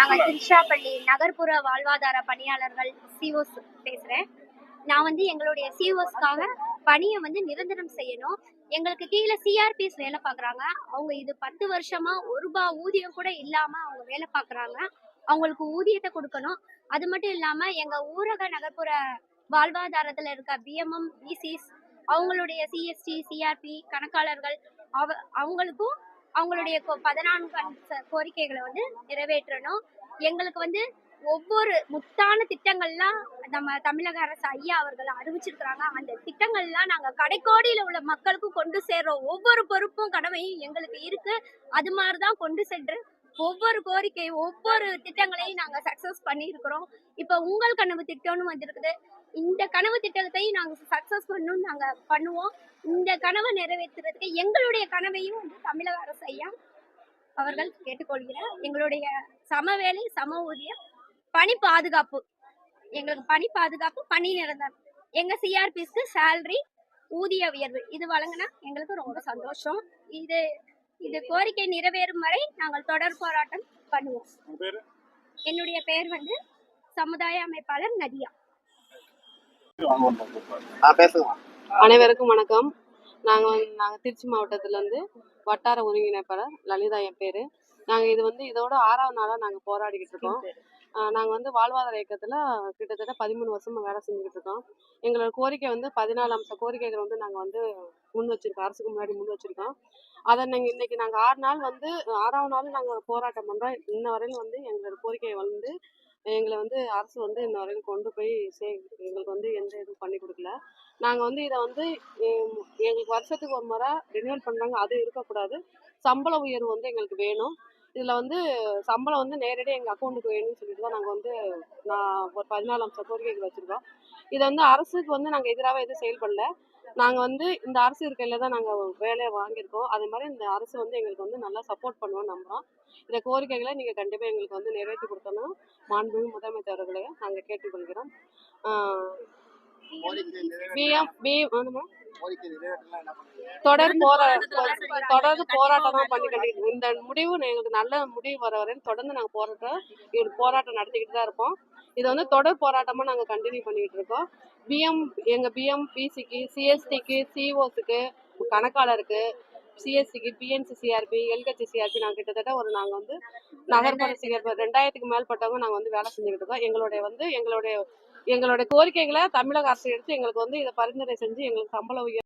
நாங்க திருச்சிராப்பள்ளி நகர்ப்புற வாழ்வாதார பணியாளர்கள் சிஓஸ் பேசுறேன். நான் எங்களுடைய சிஓஸ்க்காக பணியை நிரந்தரம் செய்யணும். எங்களுக்கு கீழே சிஆர்பிஎஸ் வேலை பார்க்குறாங்க. அவங்க இது 10 வருஷமா ₹1 ஊதியம் கூட இல்லாம அவங்க வேலை பார்க்குறாங்க. அவங்களுக்கு ஊதியத்தை கொடுக்கணும். அது மட்டும் இல்லாம எங்க ஊரக நகர்ப்புற வாழ்வாதாரத்துல இருக்க பிஎம்எம், பிசிஸ், அவங்களுடைய சிஎஸ்டி, சிஆர்பி கணக்காளர்கள் அவங்களுக்கும் அவங்களுடைய 14 கோரிக்கைகளை நிறைவேற்றணும். எங்களுக்கு ஒவ்வொரு முத்தான திட்டங்கள்லாம் நம்ம தமிழக அரசு ஐயா அவர்கள் அறிவிச்சிருக்கிறாங்க. அந்த திட்டங்கள்லாம் நாங்க கடைக்கோடியில உள்ள மக்களுக்கும் கொண்டு சேர்றோம். ஒவ்வொரு பொறுப்பும் கடமையும் எங்களுக்கு இருக்கு. அது மாதிரிதான் கொண்டு சென்று ஒவ்வொரு கோரிக்கை ஒவ்வொரு திட்டங்களையும் நாங்க சக்சஸ் பண்ணியிருக்கிறோம். இப்ப உங்கள் கனவு திட்டம்னு வந்திருக்குது. இந்த கனவு திட்டத்தையும் நாங்க சக்சஸ் பண்ணணும்னு நாங்க பண்ணுவோம். இந்த கனவை நிறைவேற்றுறதுக்கு எங்களுடைய கனவையும் தமிழக அரசு ஐயா அவர்கள் கேட்டுக்கொள்கிறார். எங்களுடைய சம வேலை சம ஊதியம், பணி பாதுகாப்பு, எங்களுக்கு பணி பாதுகாப்பு, பணி நிரந்தரம், எங்க சிஆர்பிஸ்க்கு சேலரி, ஊதிய உயர்வு இது வழங்கினா எங்களுக்கு ரொம்ப சந்தோஷம். இது கோரிக்கை நிறைவேறும் வரை நாங்கள் தொடர் போராட்டம் பண்ணுவோம். என்னுடைய பெயர் சமுதாய அமைப்பாளர் நதியா. அனைவருக்கும் வணக்கம். நாங்கள் திருச்சி மாவட்டத்திலேருந்து வட்டார ஒருங்கிணைப்பாளர் லலிதா என் பேர். நாங்கள் இதோட 6வது நாளாக நாங்கள் போராடிக்கிட்டு இருக்கோம். நாங்கள் வாழ்வாதார இயக்கத்தில் கிட்டத்தட்ட 13 வருஷமாக வேலை செஞ்சுக்கிட்டு இருக்கோம். எங்களோட கோரிக்கை 14 அம்ச கோரிக்கைகள் நாங்கள் முன் வச்சுருக்கோம், அரசுக்கு முன்னாடி முன் வச்சுருக்கோம். அதை இன்னைக்கு நாங்கள் 6 நாள் 6வது நாள் நாங்கள் போராட்டம் பண்ணுறோம். இன்ன வரையிலும் எங்களோட கோரிக்கையை எங்களை அரசு இன்ன வரைக்கும் கொண்டு போய் எங்களுக்கு எந்த இதுவும் பண்ணி கொடுக்கல. நாங்கள் இதை எங்களுக்கு வருஷத்துக்கு ஒரு முறை ரினியூவல் பண்ணுறாங்க, அது இருக்கக்கூடாது. சம்பள உயர்வு எங்களுக்கு வேணும். இதில் சம்பளம் நேரடியாக எங்கள் அக்கௌண்ட்டுக்கு வேணும்னு சொல்லிட்டு தான் நாங்கள் ஒரு 14 அம்ச கோரிக்கைகள் வச்சுருக்கோம். இதை அரசுக்கு நாங்கள் எதிராக எதுவும் செயல்படல. நாங்கள் இந்த அரசு இருக்கையில் தான் நாங்கள் வேலையை வாங்கியிருக்கோம். அதே மாதிரி இந்த அரசு எங்களுக்கு நல்லா சப்போர்ட் பண்ணுவோம்னு நம்புகிறோம். இந்த கோரிக்கைகளை நீங்கள் கண்டிப்பாக எங்களுக்கு நிறைவேற்றி கொடுத்தோன்னா மாண்புமிகு முதலமைச்சர் அவர்களை நாங்கள் கேட்டுக்கொள்கிறோம். தொடர்ந்து போராட்டம் தான் பண்ணிக்கிட்டு. இந்த முடிவு எங்களுக்கு நல்ல முடிவு வர வரையும் தொடர்ந்து நாங்கள் போராட்டம் நடத்திக்கிட்டு தான் இருப்போம். இது தொடர் போராட்டமாக நாங்கள் கண்டினியூ பண்ணிக்கிட்டு இருக்கோம். எங்கள் பிஎம், பிசிக்கு, சிஎஸ்டிக்கு, சிஓஸுக்கு, கணக்காளருக்கு, சிஎஸ்சிக்கு, பிஎன்சி சிஆர்பி, எல்கட்சி சிஆர்பி நாங்கள் கிட்டத்தட்ட நாங்கள் நகர்ப்புற சிஆர்பி 2000க்கு மேற்பட்டவங்க நாங்கள் வேலை செஞ்சுக்கிட்டு இருக்கோம். எங்களுடைய கோரிக்கைகளை தமிழக அரசு எடுத்து எங்களுக்கு இதை பரிந்துரை செஞ்சு எங்களுக்கு சம்பள உயர்வு